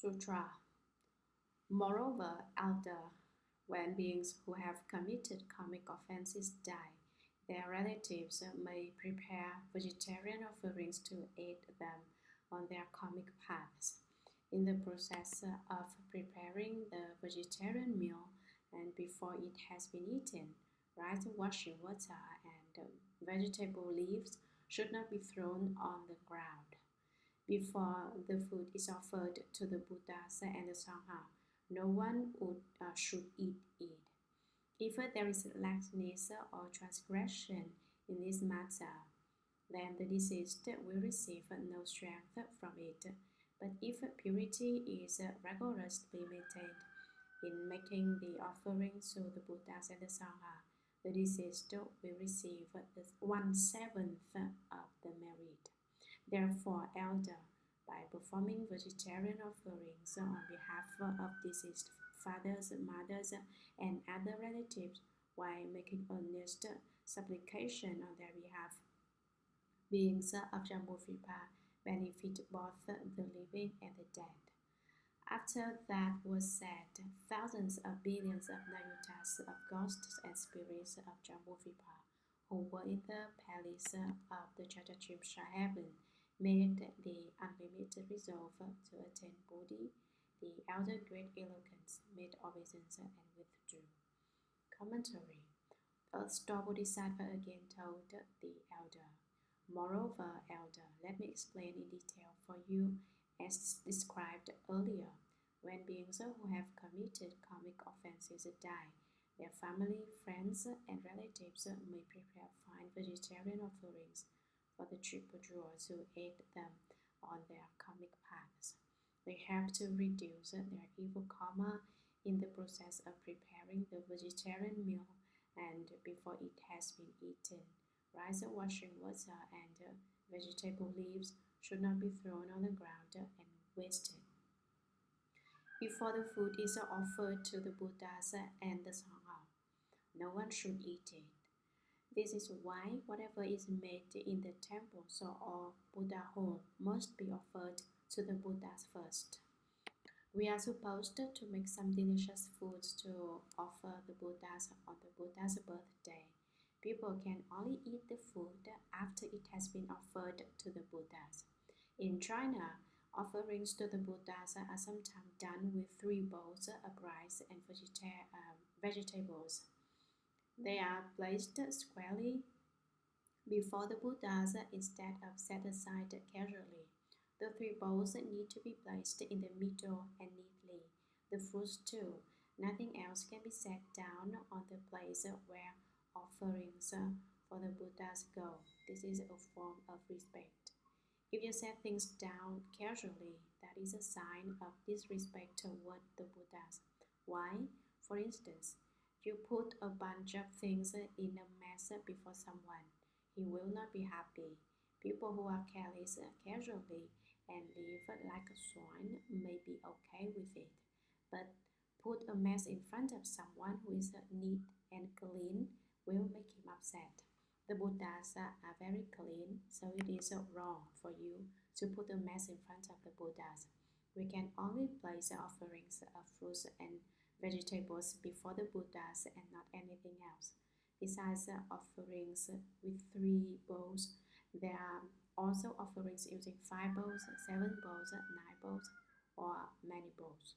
Sutra. Moreover, elder, when beings who have committed karmic offenses die, their relatives may prepare vegetarian offerings to aid them on their karmic paths. In the process of preparing the vegetarian meal and before it has been eaten, rice, washing water, and vegetable leaves should not be thrown on the ground. Before the food is offered to the Buddhas and the Sangha, no one should eat it. If there is laxness or transgression in this matter, then the deceased will receive no strength from it. But if purity is rigorously maintained in making the offerings to the Buddhas and the Sangha, the deceased will receive 1/7 of the merit. Therefore, elder, by performing vegetarian offerings on behalf of deceased fathers, mothers, and other relatives, while making earnest supplication on their behalf, beings of Jambudvipa benefit both the living and the dead. After that was said, thousands of billions of nayutas of ghosts and spirits of Jambudvipa, who were in the palace of the Trayastrimsha Heaven, made the unlimited resolve to attain Bodhi. The elder great eloquence made obeisance and withdrew. Commentary. The Star Bodhisattva again told the elder, Moreover, elder, let me explain in detail for you as described earlier. When beings who have committed karmic offenses die, their family, friends, and relatives may prepare fine vegetarian offerings for the triple jewel to aid them on their karmic paths. They help to reduce their evil karma in the process of preparing the vegetarian meal and before it has been eaten. Rice, washing water, and vegetable leaves should not be thrown on the ground and wasted. Before the food is offered to the Buddhas and the Sangha, no one should eat it. This is why whatever is made in the temples or Buddha hall must be offered to the Buddhas first. We are supposed to make some delicious foods to offer the Buddhas on the Buddha's birthday. People can only eat the food after it has been offered to the Buddhas. In China, offerings to the Buddhas are sometimes done with 3 bowls of rice and vegetables. They are placed squarely before the Buddhas instead of set aside casually. The 3 bowls need to be placed in the middle and neatly. The fruits too. Nothing else can be set down on the place where offerings for the Buddhas go. This is a form of respect. If you set things down casually, that is a sign of disrespect toward the Buddhas. Why? For instance, you put a bunch of things in a mess before someone. He will not be happy. People who are careless casually and live like a swan may be okay with it, but put a mess in front of someone who is neat and clean will make him upset. The Buddhas are very clean, so it is wrong for you to put a mess in front of the Buddhas. We can only place offerings of fruits and vegetables before the Buddhas and not anything else. Besides offerings with 3 bowls, there are also offerings using 5 bowls, 7 bowls, 9 bowls, or many bowls.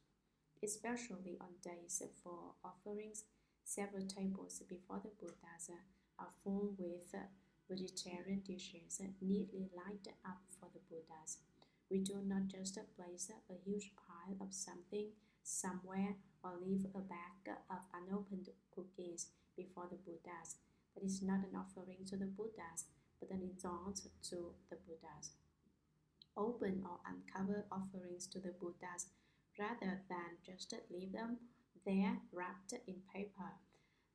Especially on days for offerings, several tables before the Buddhas are full with vegetarian dishes neatly lined up for the Buddhas. We do not just place a huge pile of something somewhere or leave a bag of unopened cookies before the Buddhas. That is not an offering to the Buddhas, but an insult to the Buddhas. Open or uncover offerings to the Buddhas rather than just leave them there wrapped in paper.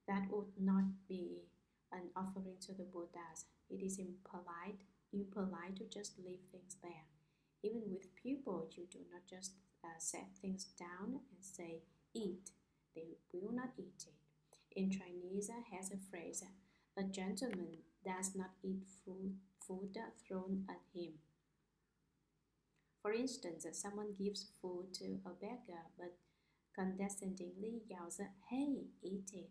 That would not be an offering to the Buddhas. It is impolite to just leave things there. Even with people, you do not just set things down and say, eat. They will not eat it. In Chinese has a phrase, a gentleman does not eat food thrown at him. For instance, someone gives food to a beggar but condescendingly yells, "Hey, eat it."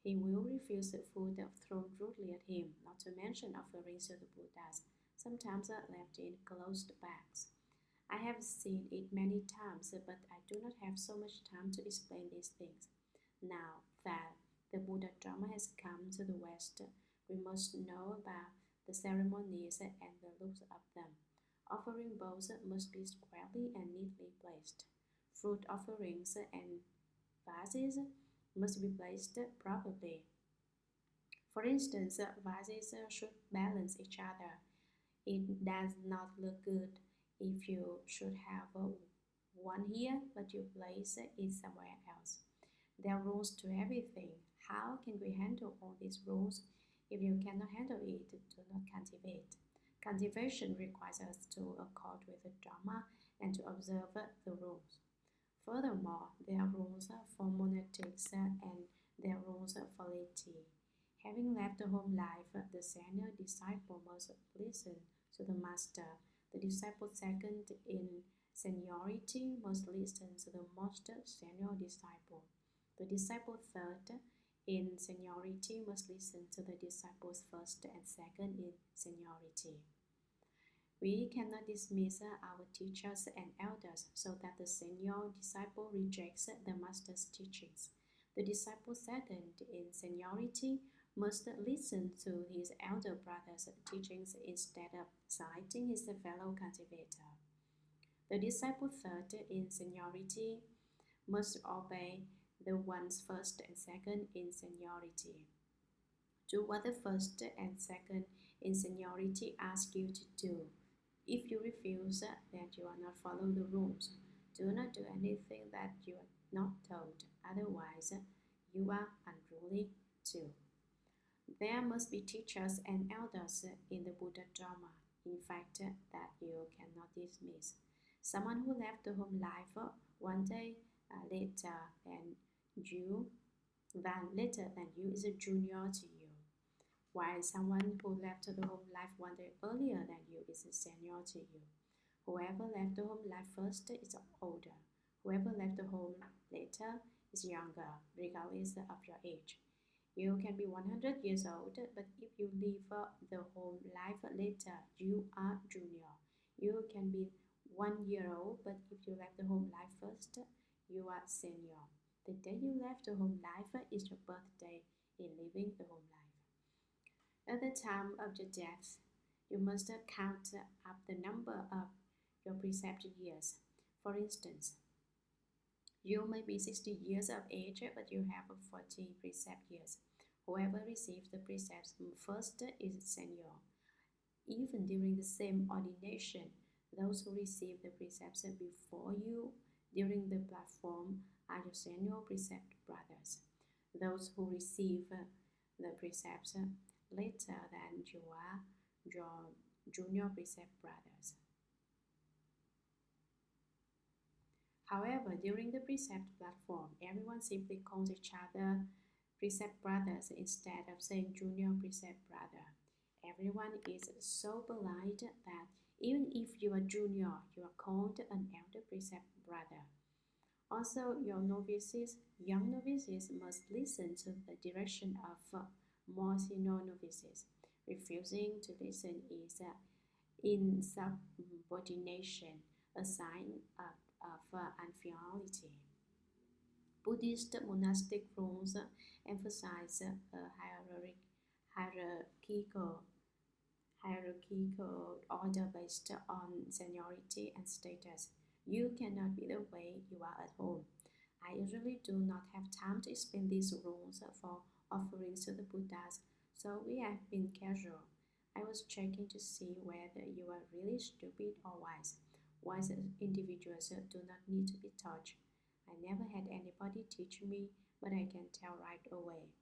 He will refuse the food thrown rudely at him, not to mention offerings to the Buddhas, sometimes left in closed bags. I have seen it many times, but I do not have so much time to explain these things. Now that the Buddha Dharma has come to the West, we must know about the ceremonies and the looks of them. Offering bowls must be squarely and neatly placed. Fruit offerings and vases must be placed properly. For instance, vases should balance each other. It does not look good if you should have one here but you place it somewhere else. There are rules to everything. How can we handle all these rules? If you cannot handle it, do not cultivate. Cultivation requires us to accord with the Dharma and to observe the rules. Furthermore, there are rules for monastics and there are rules for laity. Having left the home life, the senior disciple must listen to the master. The disciple second in seniority must listen to the most senior disciple. The disciple third in seniority must listen to the disciples first and second in seniority. We cannot dismiss our teachers and elders so that the senior disciple rejects the master's teachings. The disciple second in seniority must listen to his elder brother's teachings instead of slighting his fellow cultivator. The disciple third in seniority must obey the ones first and second in seniority. Do what the first and second in seniority ask you to do. If you refuse, then you are not following the rules. Do not do anything that you are not told, otherwise you are unruly too. There must be teachers and elders in the Buddha Dharma, in fact, that you cannot dismiss. Someone who left the home life one day later than you is a junior to you, while someone who left the home life one day earlier than you is a senior to you. Whoever left the home life first is older. Whoever left the home later is younger, regardless of your age. You can be 100 years old, but if you leave the home life later, you are junior. You can be 1 year old, but if you left the home life first, you are senior. The day you left the home life is your birthday in leaving the home life. At the time of your death, you must count up the number of your precept years. For instance, you may be 60 years of age, but you have 40 precept years. Whoever receives the precepts first is senior. Even during the same ordination, those who receive the precepts before you during the platform are your senior precept brothers. Those who receive the precepts later than you are your junior precept brothers. However, during the precept platform, everyone simply calls each other precept brothers instead of saying junior precept brother. Everyone is so polite that even if you are junior, you are called an elder precept brother. Also, your young novices must listen to the direction of more senior novices. Refusing to listen is insubordination, a sign of unfiliality. Buddhist monastic rules emphasize a hierarchical order based on seniority and status. You cannot be the way you are at home. I usually do not have time to explain these rules for offerings to the Buddhas, so we have been casual. I was checking to see whether you are really stupid or wise. Wise individuals do not need to be taught. I never had anybody teach me, but I can tell right away.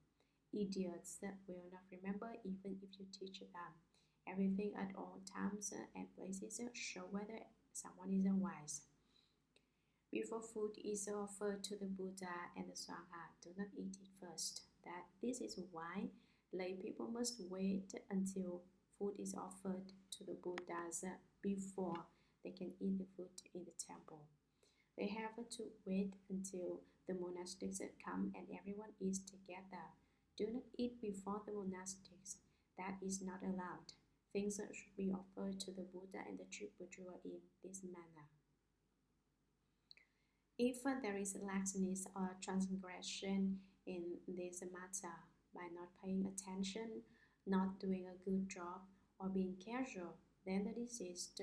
Idiots will not remember even if you teach them. Everything at all times and places show whether someone is wise. Before food is offered to the Buddha and the Sangha, do not eat it first. This is why lay people must wait until food is offered to the Buddhas before they can eat the food in the temple. They have to wait until the monastics come and everyone eats together. Do not eat before the monastics. That is not allowed. Things should be offered to the Buddha and the Tribhuju in this manner. If there is laxness or transgression in this matter, by not paying attention, not doing a good job, or being casual, then the deceased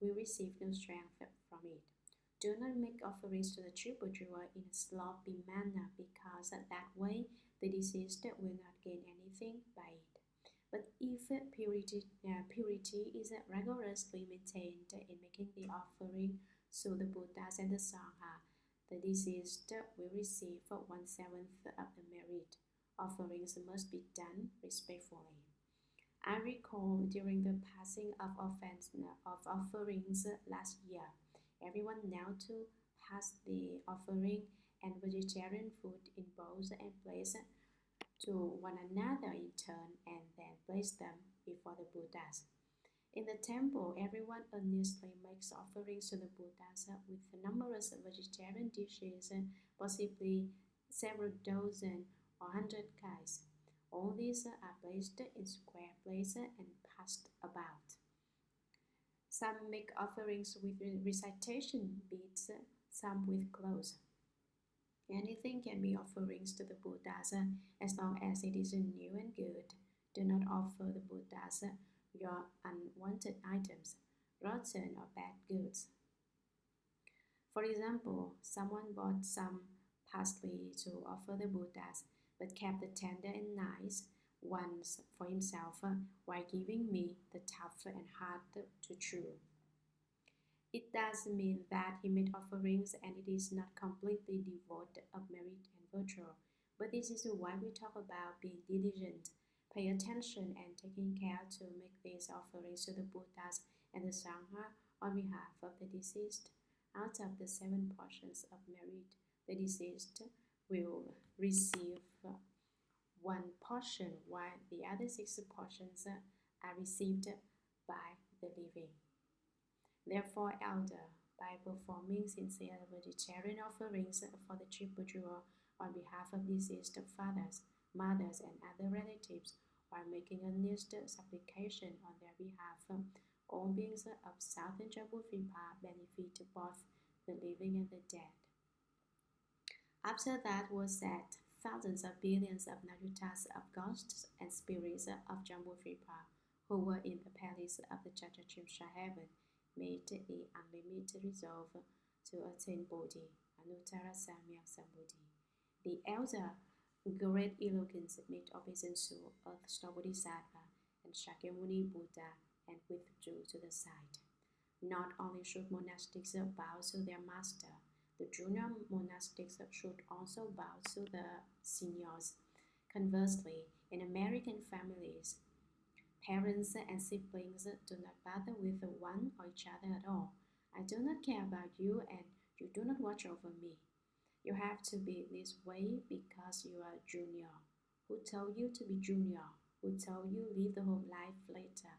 will receive no strength from it. Do not make offerings to the Tribhuju in a sloppy manner, because that way the deceased will not gain anything by it. But if purity is rigorously maintained in making the offering to the Buddhas and the Sangha, the deceased will receive 1/7 of the merit. Offerings must be done respectfully. I recall during the passing of offerings last year, everyone knelt to pass the offering and vegetarian food in bowls and plates to one another in turn, and then place them before the Buddhas. In the temple, everyone earnestly makes offerings to the Buddhas with numerous vegetarian dishes, possibly several dozen or 100 kinds. All these are placed in square plates and passed about. Some make offerings with recitation beads, some with clothes. Anything can be offerings to the Buddhas as long as it is new and good. Do not offer the Buddhas your unwanted items, rotten or bad goods. For example, someone bought some parsley to offer the Buddhas, but kept the tender and nice ones for himself while giving me the tough and hard to chew. It does mean that he made offerings and it is not completely devoid of merit and virtue, but this is why we talk about being diligent, pay attention and taking care to make these offerings to the Buddhas and the Sangha on behalf of the deceased. Out of the 7 portions of merit, the deceased will receive 1 portion, while the other 6 portions are received by the living. Therefore, elder, by performing sincere vegetarian offerings for the Tribhuju on behalf of deceased fathers, mothers, and other relatives, while making earnest supplication on their behalf, all beings of Southern Jambudvipa benefit both the living and the dead. After that was said, thousands of billions of Nayutas of ghosts and spirits of Jambudvipa who were in the palace of the Trayastrimsha Heaven made the unlimited resolve to attain Bodhi, Anuttara Samyak Sambuddhi. The elder, great eloquence made obeisance to Earth Bodhisattva and Shakyamuni Buddha and withdrew to the side. Not only should monastics bow to their master, the junior monastics should also bow to the seniors. Conversely, in American families, parents and siblings do not bother with one or each other at all. I do not care about you and you do not watch over me. You have to be this way because you are junior. Who told you to be junior? Who told you leave the home life later?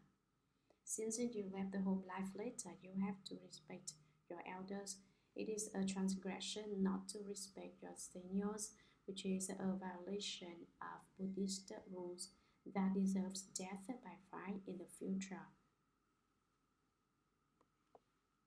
Since you left the home life later, you have to respect your elders. It is a transgression not to respect your seniors, which is a violation of Buddhist rules that deserves death by fire in the future.